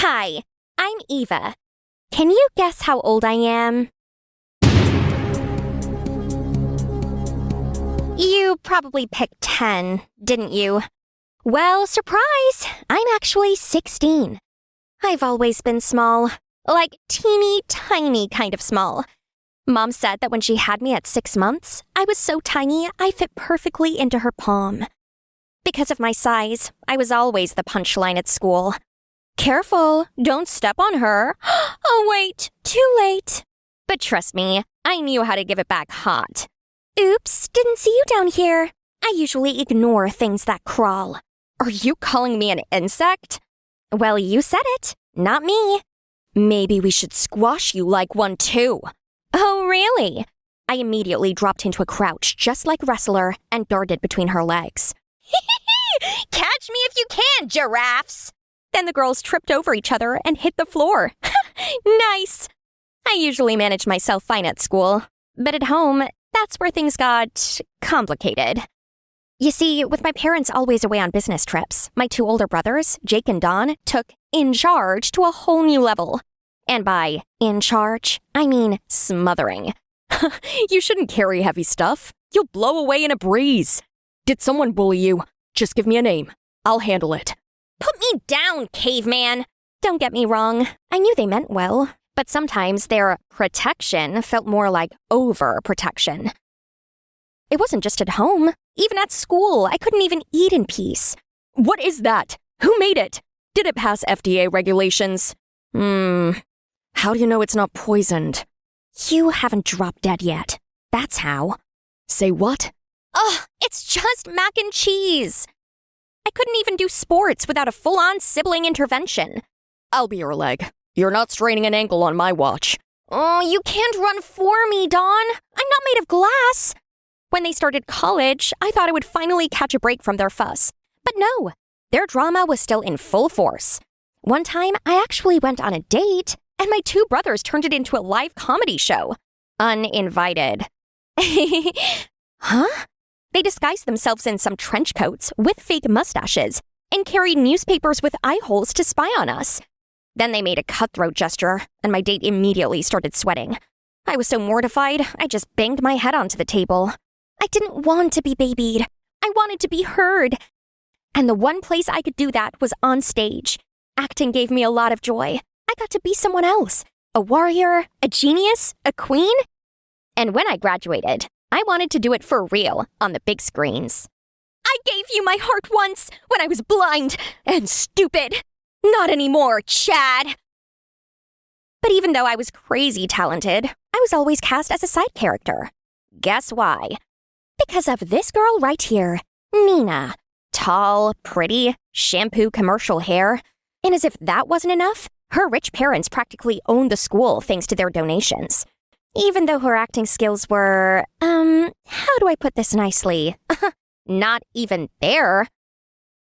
Hi, I'm Eva. Can you guess how old I am? You probably picked 10, didn't you? Well, surprise! I'm actually 16. I've always been small. Like teeny tiny kind of small. Mom said that when she had me at 6 months, I was so tiny I fit perfectly into her palm. Because of my size, I was always the punchline at school. Careful, don't step on her. Oh wait, too late. But trust me, I knew how to give it back hot. Oops, didn't see you down here. I usually ignore things that crawl. Are you calling me an insect? Well, you said it, not me. Maybe we should squash you like one too. Oh, really? I immediately dropped into a crouch just like Wrestler and darted between her legs. Catch me if you can, giraffes! Then the girls tripped over each other and hit the floor. Nice! I usually manage myself fine at school, but at home, that's where things got complicated. You see, with my parents always away on business trips, my 2 older brothers, Jake and Don, took in charge to a whole new level. And by in charge, I mean smothering. You shouldn't carry heavy stuff. You'll blow away in a breeze. Did someone bully you? Just give me a name. I'll handle it. Put me down, caveman! Don't get me wrong, I knew they meant well, but sometimes their protection felt more like overprotection. It wasn't just at home. Even at school, I couldn't even eat in peace. What is that? Who made it? Did it pass FDA regulations? How do you know it's not poisoned? You haven't dropped dead yet. That's how. Say what? Ugh, it's just mac and cheese. I couldn't even do sports without a full-on sibling intervention. I'll be your leg. You're not straining an ankle on my watch. Oh, you can't run for me, Dawn. I'm not made of glass. When they started college, I thought I would finally catch a break from their fuss. But no, their drama was still in full force. One time, I actually went on a date, and my 2 brothers turned it into a live comedy show. Uninvited. Huh? They disguised themselves in some trench coats with fake mustaches and carried newspapers with eye holes to spy on us. Then they made a cutthroat gesture, and my date immediately started sweating. I was so mortified, I just banged my head onto the table. I didn't want to be babied. I wanted to be heard. And the one place I could do that was on stage. Acting gave me a lot of joy. I got to be someone else. A warrior, a genius, a queen. And when I graduated, I wanted to do it for real on the big screens. I gave you my heart once when I was blind and stupid. Not anymore, Chad. But even though I was crazy talented, I was always cast as a side character. Guess why? Because of this girl right here, Nina. Tall, pretty, shampoo commercial hair. And as if that wasn't enough, her rich parents practically owned the school thanks to their donations. Even though her acting skills were, how do I put this nicely? Not even there.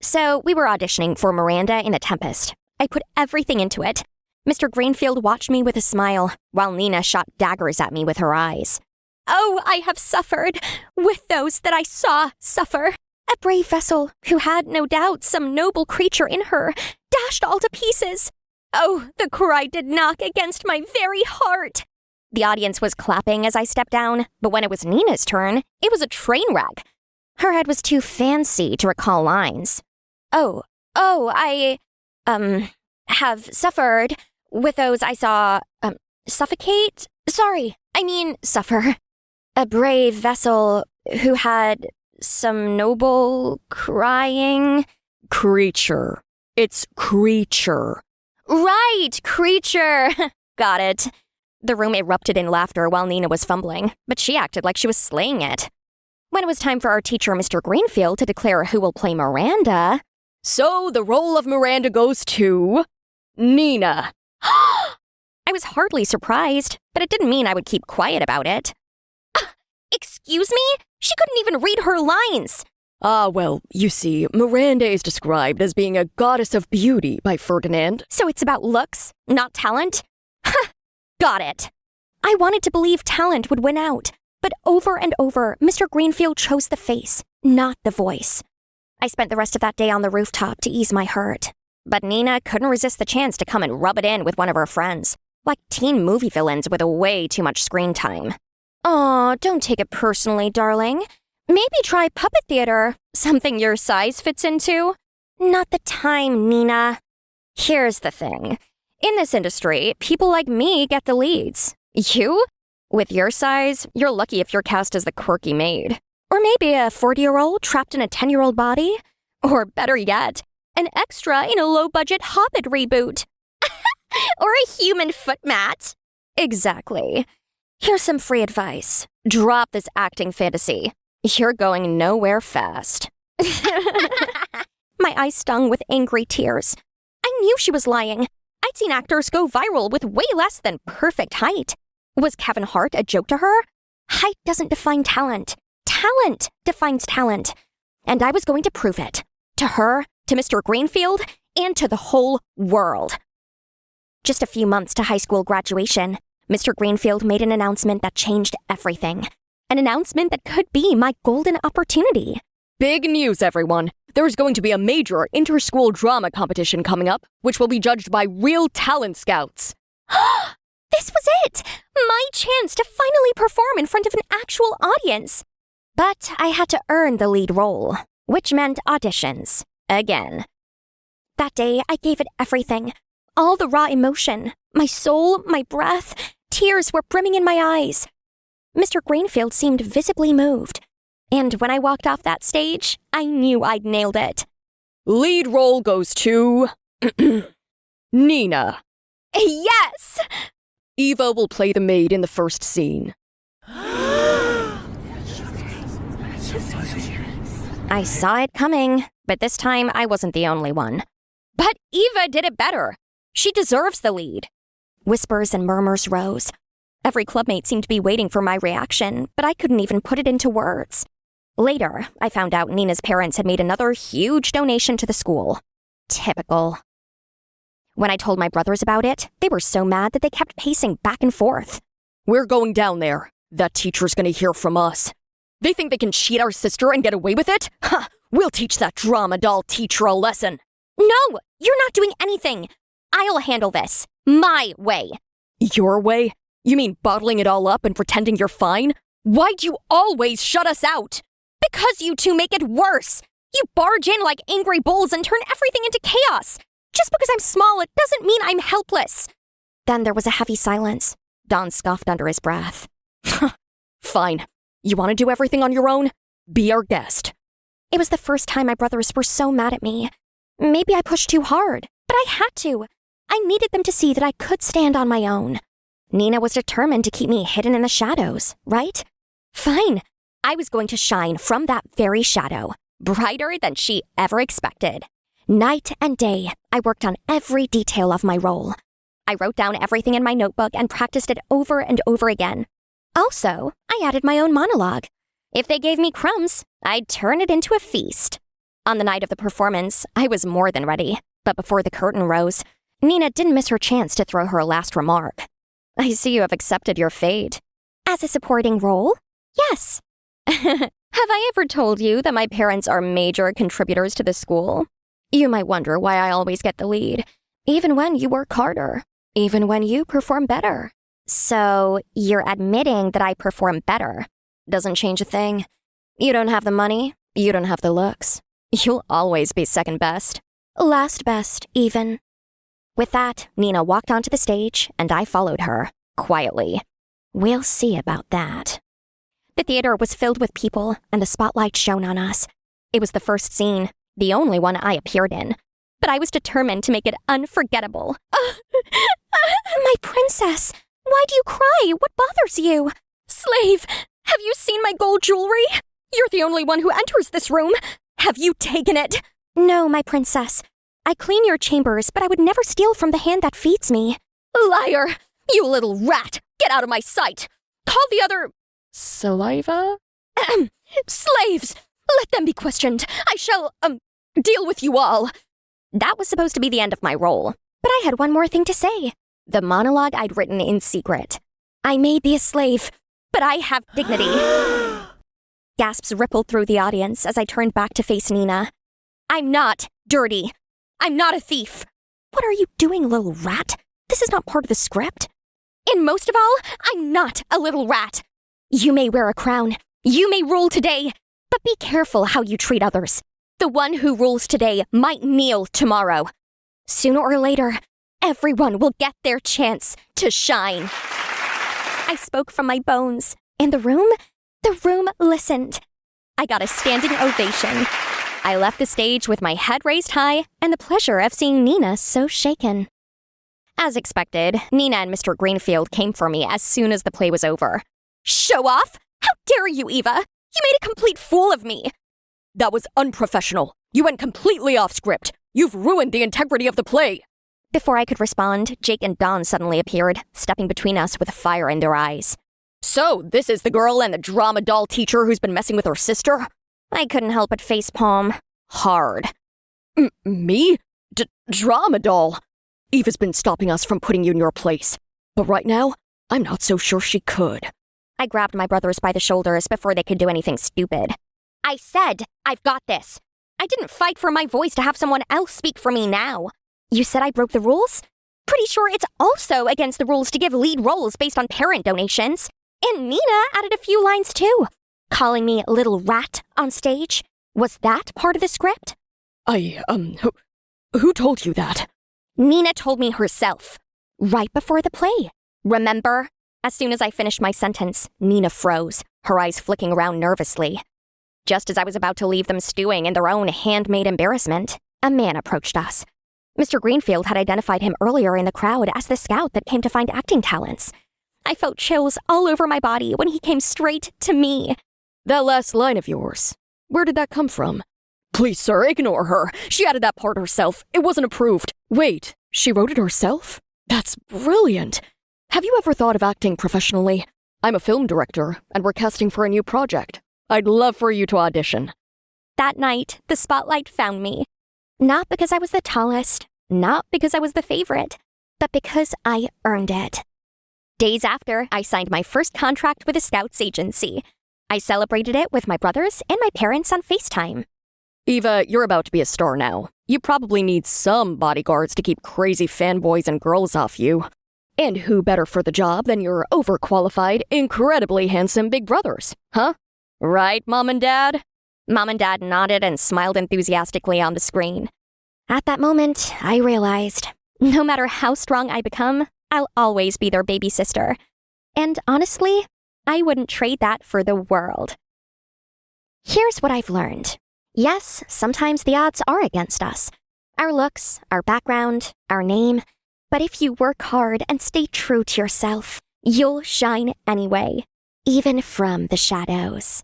So we were auditioning for Miranda in The Tempest. I put everything into it. Mr. Greenfield watched me with a smile, while Nina shot daggers at me with her eyes. Oh, I have suffered with those that I saw suffer. A brave vessel who had, no doubt, some noble creature in her, dashed all to pieces. Oh, the cry did knock against my very heart. The audience was clapping as I stepped down, but when it was Nina's turn, it was a train wreck. Her head was too fancy to recall lines. I have suffered with those I saw, suffocate? Sorry, I mean suffer. A brave vessel who had some noble crying. Creature. It's creature. Right, creature. Got it. The room erupted in laughter while Nina was fumbling, but she acted like she was slaying it. When it was time for our teacher, Mr. Greenfield, to declare who will play Miranda... So the role of Miranda goes to... Nina. I was hardly surprised, but it didn't mean I would keep quiet about it. Excuse me? She couldn't even read her lines. Well, you see, Miranda is described as being a goddess of beauty by Ferdinand. So it's about looks, not talent? Got it. I wanted to believe talent would win out, but over and over, Mr. Greenfield chose the face, not the voice. I spent the rest of that day on the rooftop to ease my hurt. But Nina couldn't resist the chance to come and rub it in with one of her friends, like teen movie villains with way too much screen time. Aw, don't take it personally, darling. Maybe try puppet theater, something your size fits into. Not the time, Nina. Here's the thing. In this industry, people like me get the leads. You? With your size, you're lucky if you're cast as the quirky maid. Or maybe a 40-year-old trapped in a 10-year-old body. Or better yet, an extra in a low-budget Hobbit reboot. Or a human foot mat. Exactly. Here's some free advice. Drop this acting fantasy. You're going nowhere fast. My eyes stung with angry tears. I knew she was lying. I'd seen actors go viral with way less than perfect height. Was Kevin Hart a joke to her? Height doesn't define talent. Talent defines talent. And I was going to prove it. To her, to Mr. Greenfield, and to the whole world. Just a few months to high school graduation, Mr. Greenfield made an announcement that changed everything. An announcement that could be my golden opportunity. Big news, everyone. There's going to be a major inter-school drama competition coming up, which will be judged by real talent scouts. This was it! My chance to finally perform in front of an actual audience. But I had to earn the lead role, which meant auditions. Again. That day, I gave it everything. All the raw emotion. My soul, my breath. Tears were brimming in my eyes. Mr. Greenfield seemed visibly moved. And when I walked off that stage, I knew I'd nailed it. Lead role goes to... Nina. Yes! Eva will play the maid in the first scene. I saw it coming, but this time I wasn't the only one. But Eva did it better. She deserves the lead. Whispers and murmurs rose. Every clubmate seemed to be waiting for my reaction, but I couldn't even put it into words. Later, I found out Nina's parents had made another huge donation to the school. Typical. When I told my brothers about it, they were so mad that they kept pacing back and forth. We're going down there. That teacher's gonna hear from us. They think they can cheat our sister and get away with it? Ha! We'll teach that drama doll teacher a lesson. No! You're not doing anything! I'll handle this. My way. Your way? You mean bottling it all up and pretending you're fine? Why'd you always shut us out? Because you two make it worse. You barge in like angry bulls and turn everything into chaos. Just because I'm small, it doesn't mean I'm helpless. Then there was a heavy silence. Don scoffed under his breath. Fine. You want to do everything on your own? Be our guest. It was the first time my brothers were so mad at me. Maybe I pushed too hard, but I had to. I needed them to see that I could stand on my own. Nina was determined to keep me hidden in the shadows, right? Fine. I was going to shine from that very shadow, brighter than she ever expected. Night and day, I worked on every detail of my role. I wrote down everything in my notebook and practiced it over and over again. Also, I added my own monologue. If they gave me crumbs, I'd turn it into a feast. On the night of the performance, I was more than ready. But before the curtain rose, Nina didn't miss her chance to throw her last remark. I see you have accepted your fate. As a supporting role? Yes. Have I ever told you that my parents are major contributors to the school? You might wonder why I always get the lead, even when you work harder, even when you perform better. So, you're admitting that I perform better. Doesn't change a thing. You don't have the money, you don't have the looks. You'll always be second best. Last best, even. With that, Nina walked onto the stage, and I followed her, quietly. We'll see about that. The theater was filled with people, and the spotlight shone on us. It was the first scene, the only one I appeared in. But I was determined to make it unforgettable. My princess! Why do you cry? What bothers you? Slave, have you seen my gold jewelry? You're the only one who enters this room. Have you taken it? No, my princess. I clean your chambers, but I would never steal from the hand that feeds me. Liar! You little rat! Get out of my sight! Call the other... Saliva? Slaves! Let them be questioned. I shall, deal with you all. That was supposed to be the end of my role. But I had one more thing to say. The monologue I'd written in secret. I may be a slave, but I have dignity. Gasps rippled through the audience as I turned back to face Nina. I'm not dirty. I'm not a thief. What are you doing, little rat? This is not part of the script. And most of all, I'm not a little rat. You may wear a crown. You may rule today. But be careful how you treat others. The one who rules today might kneel tomorrow. Sooner or later, everyone will get their chance to shine. I spoke from my bones, and the room listened. I got a standing ovation. I left the stage with my head raised high and the pleasure of seeing Nina so shaken. As expected, Nina and Mr. Greenfield came for me as soon as the play was over. Show off? How dare you, Eva? You made a complete fool of me. That was unprofessional. You went completely off script. You've ruined the integrity of the play. Before I could respond, Jake and Dawn suddenly appeared, stepping between us with fire in their eyes. So, this is the girl and the drama doll teacher who's been messing with her sister? I couldn't help but facepalm. Hard. Me? Drama doll? Eva's been stopping us from putting you in your place. But right now, I'm not so sure she could. I grabbed my brothers by the shoulders before they could do anything stupid. I said, I've got this. I didn't fight for my voice to have someone else speak for me now. You said I broke the rules? Pretty sure it's also against the rules to give lead roles based on parent donations. And Nina added a few lines too. Calling me little rat on stage. Was that part of the script? Who told you that? Nina told me herself. Right before the play. Remember? As soon as I finished my sentence, Nina froze, her eyes flicking around nervously. Just as I was about to leave them stewing in their own handmade embarrassment, a man approached us. Mr. Greenfield had identified him earlier in the crowd as the scout that came to find acting talents. I felt chills all over my body when he came straight to me. That last line of yours, where did that come from? Please, sir, ignore her. She added that part herself. It wasn't approved. Wait, she wrote it herself? That's brilliant. Have you ever thought of acting professionally? I'm a film director, and we're casting for a new project. I'd love for you to audition. That night, the spotlight found me. Not because I was the tallest, not because I was the favorite, but because I earned it. Days after, I signed my first contract with a Scouts agency. I celebrated it with my brothers and my parents on FaceTime. Eva, you're about to be a star now. You probably need some bodyguards to keep crazy fanboys and girls off you. And who better for the job than your overqualified, incredibly handsome big brothers, huh? Right, Mom and Dad? Mom and Dad nodded and smiled enthusiastically on the screen. At that moment, I realized, no matter how strong I become, I'll always be their baby sister. And honestly, I wouldn't trade that for the world. Here's what I've learned. Yes, sometimes the odds are against us. Our looks, our background, our name. But if you work hard and stay true to yourself, you'll shine anyway, even from the shadows.